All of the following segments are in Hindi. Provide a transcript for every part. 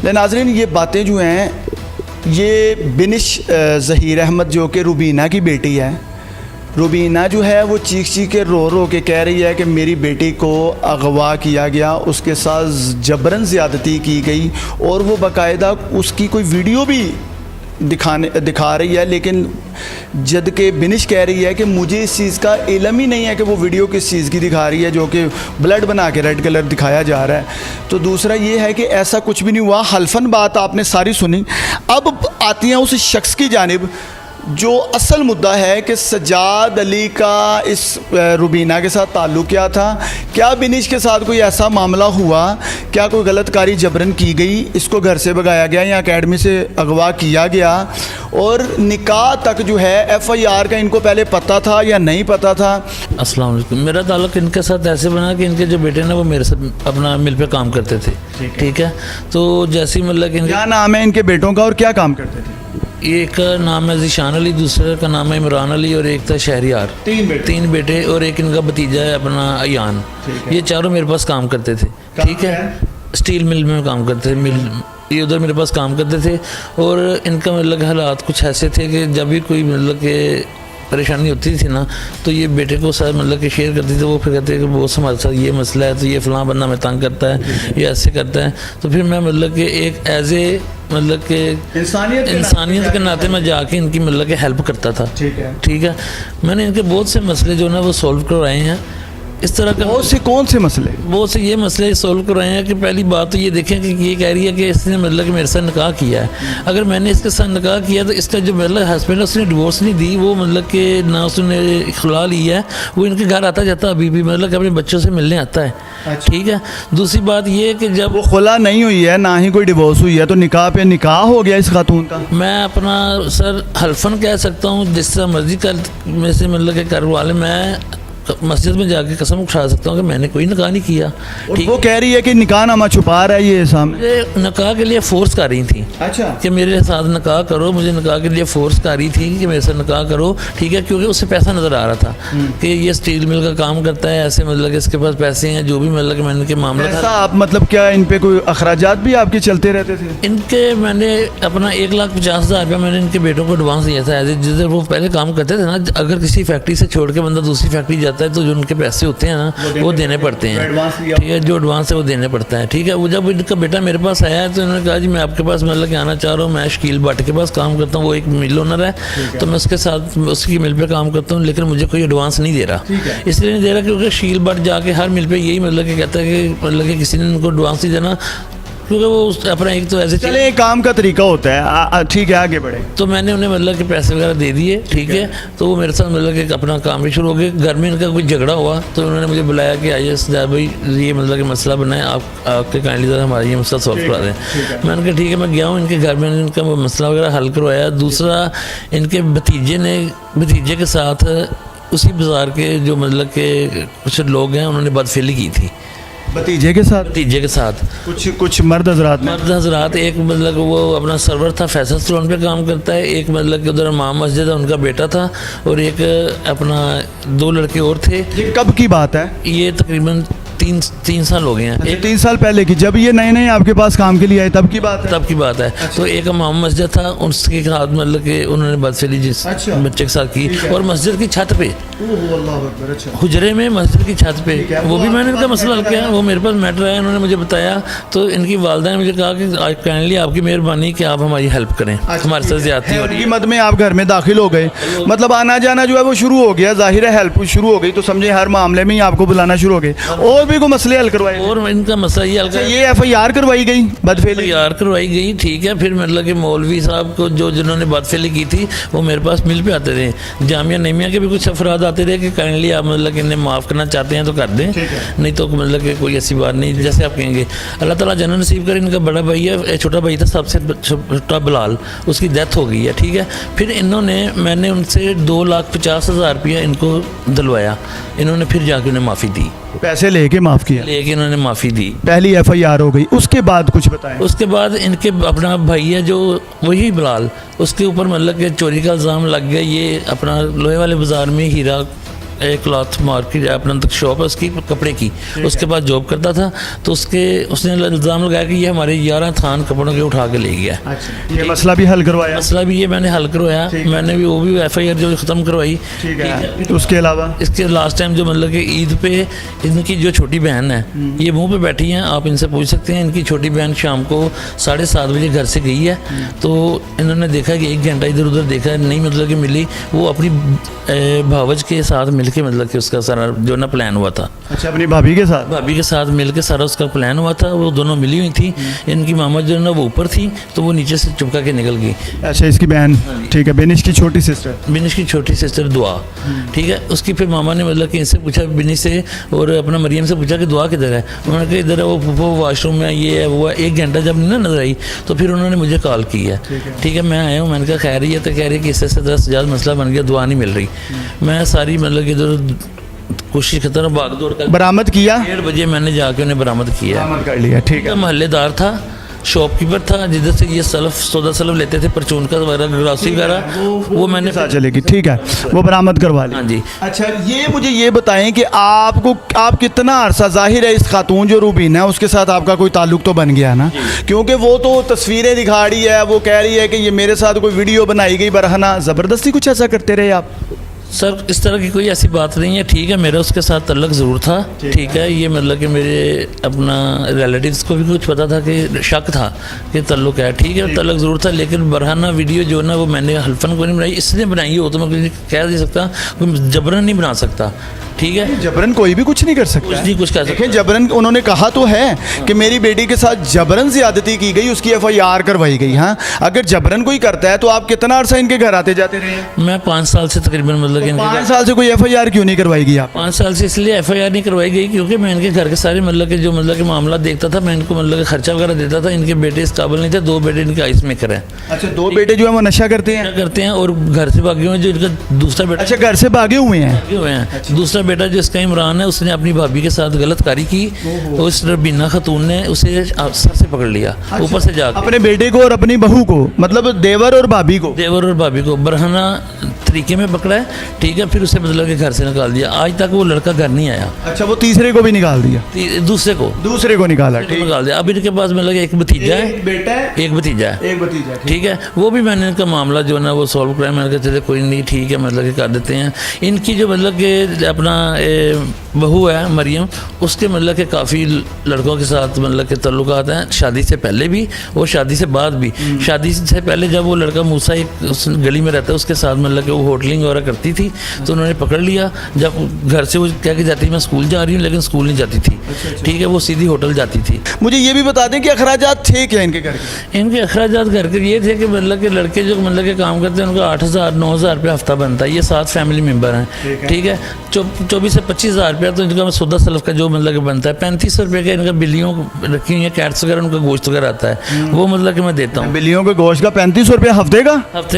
नाज़रीन, ये बातें जो हैं ये बिनिश ज़हीर अहमद जो कि रुबीना की बेटी है, रुबीना जो है वो चीख के रो के कह रही है कि मेरी बेटी को अगवा किया गया, उसके साथ जबरन ज़्यादती की गई और वो बाकायदा उसकी कोई वीडियो भी दिखा रही है। लेकिन जद के बिनिश कह रही है कि मुझे इस चीज़ का इल्म ही नहीं है कि वो वीडियो किस चीज़ की दिखा रही है, जो कि ब्लड बना के रेड कलर दिखाया जा रहा है। तो दूसरा ये है कि ऐसा कुछ भी नहीं हुआ, हल्फन बात आपने सारी सुनी। अब आती हैं उस शख्स की जानिब जो असल मुद्दा है कि सज्जाद अली का इस रुबीना के साथ ताल्लुक़ क्या था, क्या बिनिश के साथ कोई ऐसा मामला हुआ, क्या कोई गलतकारी जबरन की गई, इसको घर से भगाया गया या एकेडमी से अगवा किया गया, और निकाह तक जो है FIR का इनको पहले पता था या नहीं पता था। अस्सलाम वालेकुम। मेरा ताल्लुक़ इनके साथ ऐसे बना कि इनके जो बेटे ना वो मेरे साथ अपना मिल पे काम करते थे, ठीक है। तो जैसे ही मतलब कि क्या नाम है इनके बेटों का और क्या काम करते थे? एक का नाम है ज़ीशान अली, दूसरे का नाम है इमरान अली और एक था शहरियार। तीन बेटे और एक इनका भतीजा है अपना अयान। ये चारों मेरे पास काम करते थे, ठीक है। स्टील मिल में काम करते थे, मिल ये उधर मेरे पास काम करते थे। और इनका मतलब हालात कुछ ऐसे थे कि जब भी कोई मतलब के परेशानी होती थी ना, तो ये बेटे को सर मतलब कि शेयर करती थी। वो फिर कहते हैं कि बहुत हमारे साथ ये मसला है, तो ये फ़लाँ बंदा में तंग करता है, ये ऐसे करता है। तो फिर मैं मतलब कि एक एज ए मतलब कि इंसानियत के नाते मैं जाके इनकी मतलब कि हेल्प करता था, ठीक है। मैंने इनके बहुत से मसले जो ना वो सॉल्व करवाए हैं। इस तरह का बहुत से कौन से मसले? बहुत से ये मसले सॉल्व कर रहे हैं कि पहली बात तो ये देखें कि ये कह रही है कि इसने मतलब कि मेरे साथ निकाह किया है। अगर मैंने इसके साथ निकाह किया तो इसका जो मतलब हस्बैंड है उसने डिवोर्स नहीं दी, वो मतलब कि ना उसने खुला लिया है, वो इनके घर आता जाता अभी भी, मतलब कि अपने बच्चों से मिलने आता है, ठीक है। दूसरी बात ये कि जब वो खुला नहीं हुई है ना ही कोई डिवोर्स हुई है, तो निकाह पे निकाह हो गया इस खातून का। मैं अपना सर हल्फन कह सकता हूँ जिस तरह मर्जी कर में से मतलब कि कर वाले, मैं मस्जिद में जाके कसम उठा सकता हूँ कि मैंने कोई निकाह नहीं किया। वो कह रही है कि निकाह नामा छुपा रहा है ये सामने। मुझे निकाह के लिए फोर्स कर रही थी, अच्छा, कि मेरे साथ निकाह करो, मुझे निकाह के लिए फोर्स कर रही थी कि मेरे साथ निकाह करो, ठीक है। क्योंकि उससे पैसा नज़र आ रहा था कि ये स्टील मिल का काम करता है, ऐसे मतलब कि इसके पास पैसे हैं, जो भी मतलब कि मैंने के मामला था। आप मतलब क्या इन पे कोई अखराजात भी आपके चलते रहते थे? इनके मैंने अपना 1,50,000 रुपया मैंने इनके बेटों को एडवांस दिया था जिधर वो पहले काम करते थे ना। अगर किसी फैक्ट्री से छोड़ के बंदा दूसरी फैक्ट्री जाता है तो जो उनके पैसे होते हैं ना वो देने पड़ते हैं, ठीक है। जो एडवांस है वो देने पड़ता है, ठीक है। वो जब इनका बेटा मेरे पास आया है तो इन्होंने कहा जी मैं आपके पास मतलब कि आना चाह रहा हूँ, मैं शकील भट्ट के पास काम करता हूँ, वो एक मिल ओनर है, तो मैं उसके साथ उसकी मिल पे काम करता हूँ, लेकिन मुझे कोई एडवांस नहीं दे रहा। इसलिए नहीं दे रहा क्योंकि शकील भट्ट जाके हर मिल पे यही मतलब कि कहता है कि मतलब कि किसी ने उनको एडवांस नहीं देना, क्योंकि वो अपना एक तो ऐसे चले एक काम का तरीका होता है, ठीक है, आगे बढ़े। तो मैंने उन्हें मतलब कि पैसे वगैरह दे दिए, ठीक है। तो वो मेरे साथ मतलब कि अपना काम भी शुरू हो गया। घर में इनका कोई झगड़ा हुआ तो उन्होंने मुझे बुलाया कि आइए सजाद भाई ये मतलब कि मसला बनाए, आपके काइंडली ज़रा हमारा ये मसला सॉल्व करा दें। मैंने कहा ठीक है। मैं गया हूँ इनके घर में, इनका मसला वगैरह हल करवाया। दूसरा इनके भतीजे के साथ उसी बाज़ार के जो मतलब कि कुछ लोग हैं उन्होंने बदफेली की थी भतीजे के साथ कुछ मर्द हजरात। एक मतलब वो अपना सर्वर था, फैसल सलोन पे काम करता है, एक मतलब कि उधर इमाम मस्जिद है उनका बेटा था, और एक अपना 2 लड़के और थे। ये कब की बात है? ये तकरीबन 3 साल हो गए हैं। अच्छा, 3 साल पहले की, जब ये नए आपके पास काम के लिए आए तब की बात है? अच्छा। तो एक इमाम मस्जिद था, उसके साथ मतलब कि उन्होंने बदफेली जिस बच्चे के साथ की, और मस्जिद की छत पे, हुजरे में मस्जिद की छत पे, वो भी मैंने इनका मसला हल किया। वो मेरे पास मैटर आया, उन्होंने मुझे बताया, तो इनकी वालदा ने मुझे कहा कि काइंडली आपकी मेहरबानी कि आप हमारी हेल्प करें, हमारे साथ ज्यादती हो रही है। मद में आप घर में दाखिल हो गए, मतलब आना जाना जो है वो शुरू हो गया, जाहिर है हेल्प शुरू हो गई, तो समझे हर मामले में ही आपको बुलाना शुरू हो गए, और भी कोई मसले हल करवाए? और इनका मसला ये हल्का, ये FIR करवाई गई, बदफेली FIR करवाई गई, ठीक है। फिर मतलब कि मौलवी साहब को जिन्होंने बदफेली की थी वो मेरे पास मिल पे आते थे। जामिया नईमिया के भी कुछ अफराद आते थे कि काइंडली आप मतलब कि इन्हें माफ़ करना चाहते हैं तो कर दें, नहीं तो मतलब कि कोई ऐसी बात नहीं, जैसे आप कहेंगे। अल्लाह ताला जन्नत नसीब करे। इनका बड़ा भाई है, छोटा भाई था सबसे छोटा बिलाल, उसकी डेथ हो गई है, ठीक है। फिर मैंने उनसे 2,50,000 रुपया इनको दिलवाया, इन्होंने फिर जाके उन्हें माफ़ी दी, पैसे लेके माफ़ किया, लेकिन उन्होंने माफ़ी दी। पहली FIR हो गई, उसके बाद कुछ बताएं? उसके बाद इनके अपना भाई है जो वही बिलाल, उसके ऊपर मतलब कि चोरी का इल्ज़ाम लग गया। ये अपना लोहे वाले बाज़ार में हीरा एक क्लॉथ मार्केट अपना तक शॉप है उसकी कपड़े की, उसके पास जॉब करता था। तो उसने इल्ज़ाम लगाया कि ये हमारे 11 थान कपड़ों के उठा के ले गया। अच्छा, ये मसला भी हल करवाया? मसला भी ये मैंने हल करवाया, मैंने भी वो भी FIR जो ख़त्म करवाई। ठीक है। तो उसके अलावा इसके लास्ट टाइम जो मतलब कि ईद पे इनकी जो छोटी बहन है ये मुंह पे बैठी हैं, आप इनसे पूछ सकते हैं। इनकी छोटी बहन शाम को 7:30 बजे घर से गई है, तो इन्होंने देखा कि 1 घंटा इधर उधर देखा, नहीं मतलब कि मिली। वो अपनी भावज के साथ मिलके मतलब कि उसका सारा जो ना प्लान हुआ था। अच्छा, अपनी भाभी के साथ मिलके सारा उसका प्लान हुआ था। वो दोनों मिली हुई थी, इनकी मामा जो है ना वो ऊपर थी, तो वो नीचे से चुपका के निकल गई। अच्छा, इसकी बहन, ठीक है, बिनिश की छोटी सिस्टर। बिनिश की छोटी सिस्टर दुआ, ठीक है। उसकी फिर मामा ने मतलब कि इनसे पूछा, बिनिश से और अपना मरियम से पूछा कि दुआ किधर है। उन्होंने कहा इधर है, वो वॉशरूम में, ये है वो है। 1 घंटा जब नहीं ना नजर आई तो फिर उन्होंने मुझे कॉल की है, ठीक है। मैं आया हूँ, मैंने कहा खैर ही है, तो कह रही है कि इससे 10 ज्यादा मसला बन गया, दुआ नहीं मिल रही। मैं सारी मतलब कि इधर कोशिश करता रहा, भाग दौड़ कर बरामद किया। 1:30 बजे मैंने जाके उन्हें बरामद किया, बरामद कर लिया, ठीक है। महल्लेदार था, शॉपकीपर था, जिधर से ये सौदा सलफ लेते थे, परचून का वगैरह, ग्रासी वगैरह, वो मैंने साथ चलेगी, ठीक है, वो बरामद करवा ली। हाँ जी। अच्छा, ये मुझे ये बताएं कि आप कितना अरसा, जाहिर है इस खातून जो रूबीना है उसके साथ आपका कोई ताल्लुक तो बन गया ना, क्योंकि वो तो तस्वीरें दिखा रही है, वो कह रही है कि ये मेरे साथ कोई वीडियो बनाई गई बरहना, ज़बरदस्ती कुछ ऐसा करते रहे आप? सर इस तरह की कोई ऐसी बात नहीं है, ठीक है। मेरा उसके साथ तल्लक ज़रूर था, ठीक है। ये मतलब कि मेरे अपना रिलेटिव्स को भी कुछ पता था कि शक था कि तल्लुक है, ठीक है, तल्लक ज़रूर था। लेकिन बरहाना वीडियो जो ना वो मैंने हल्फन को नहीं बनाई, इसलिए बनाई हो तो मैं कह नहीं सकता, कोई जबरन नहीं बना सकता, ठीक है। जबरन कोई भी कुछ नहीं कर सकता, कुछ नहीं कुछ कर सकता। जबरन उन्होंने कहा तो है कि मेरी बेटी के साथ जबरन ज्यादती की गई, उसकी FIR करवाई गई। हाँ, अगर जबरन कोई करता है तो आप कितना अरसा इनके घर आते जाते रहे? मैं 5 साल से तकरीबन मतलब 5 साल से कोई FIR क्यों नहीं करवाई गई आप? 5 साल से इसलिए FIR नहीं करवाई गई क्योंकि मैं इनके घर के सारे मतलब के जो मतलब के मामला देखता था, मैं इनको मतलब के खर्चा वगैरह देता था। इनके बेटे इस काबिल नहीं थे, 2 बेटे इनके आइस मेकर हैं। अच्छा, 2 बेटे जो है वो नशा करते हैं और घर से भागे हुए हैं। जो इनका दूसरा बेटा, अच्छा, घर से भागे हुए हैं। दूसरा बेटा जो इसका इमरान है, उसने अपनी भाभी के साथ गलतकारी की, उस रबीना खातून ने उसे सर से पकड़ लिया, ऊपर से जाकर अपने बेटे को और अपनी बहू को, मतलब देवर और भाभी को बरहना तरीके में पकड़ा है, ठीक है। फिर उसे मतलब के घर से निकाल दिया। आज तक वो लड़का घर नहीं आया। अच्छा, वो तीसरे को भी निकाल दिया? दूसरे को निकाला, ठीक निकाल दिया। अब इनके पास मतलब एक भतीजा है, बेटा है, एक भतीजा है, ठीक है। वो भी मैंने इनका मामला जो है ना वो सॉल्व कराया। मैंने कहा चले कोई नहीं, ठीक है, मतलब कि कर देते हैं। इनकी जो मतलब कि अपना बहू है मरियम, उसके मतलब के काफ़ी लड़कों के साथ मतलब के तल्लुकात हैं, शादी से पहले भी और शादी से बाद भी। शादी से पहले जब वो लड़का मूसा एक उस गली में रहता है, उसके साथ मतलब कि वो होटलिंग वगैरह करती थी, तो उन्होंने पकड़ लिया। जब घर से वो कह के जाती मैं स्कूल जा रही हूँ, लेकिन स्कूल नहीं जाती थी, ठीक है, वो सीधी होटल जाती थी। मुझे ये भी बता दें कि अखराजात थे क्या इनके घर के? इनके अखराजात घर के ये थे कि मतलब के लड़के जो मतलब के काम करते हैं उनका 8,000-9,000 रुपया हफ्ता बनता है। ये 7 फैमिली मेम्बर हैं, ठीक है। 24 से 25,000 रुपया तो इनका सौदा सलफ का जो मतलब कि बनता है। 3500 रुपये का इनका बिल्लियों रखी हुई है, कैट्स वगैरह, उनका गोश्त वगैरह आता है, वो मतलब कि मैं देता हूँ। बिल्लियों के गोश्त का 3500 रुपया हफ्ते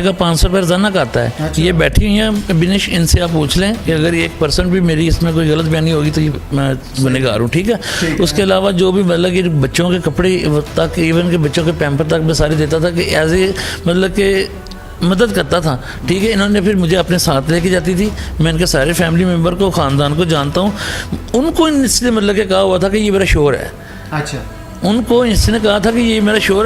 का 500 रुपये रोजाना का आता है। अच्छा। ये बैठी हुई हैं बिनिश, इनसे आप पूछ लें कि अगर 1% भी मेरी इसमें कोई गलत बयानी होगी तो ये मैं गुनहगार हूँ, ठीक है। उसके अलावा जो भी मतलब कि बच्चों के कपड़े तक, इवन के बच्चों के पैम्पर तक मैं सारे देता था कि एज ए मतलब कि मदद करता था, ठीक है। इन्होंने फिर मुझे अपने साथ लेके जाती थी। मैं इनके सारे फैमिली मेम्बर को, ख़ानदान को जानता हूँ। उनको इसलिए मतलब कि कहा हुआ था कि ये मेरा शोर है। अच्छा, उनको इसने कहा था कि ये मेरा शोर है।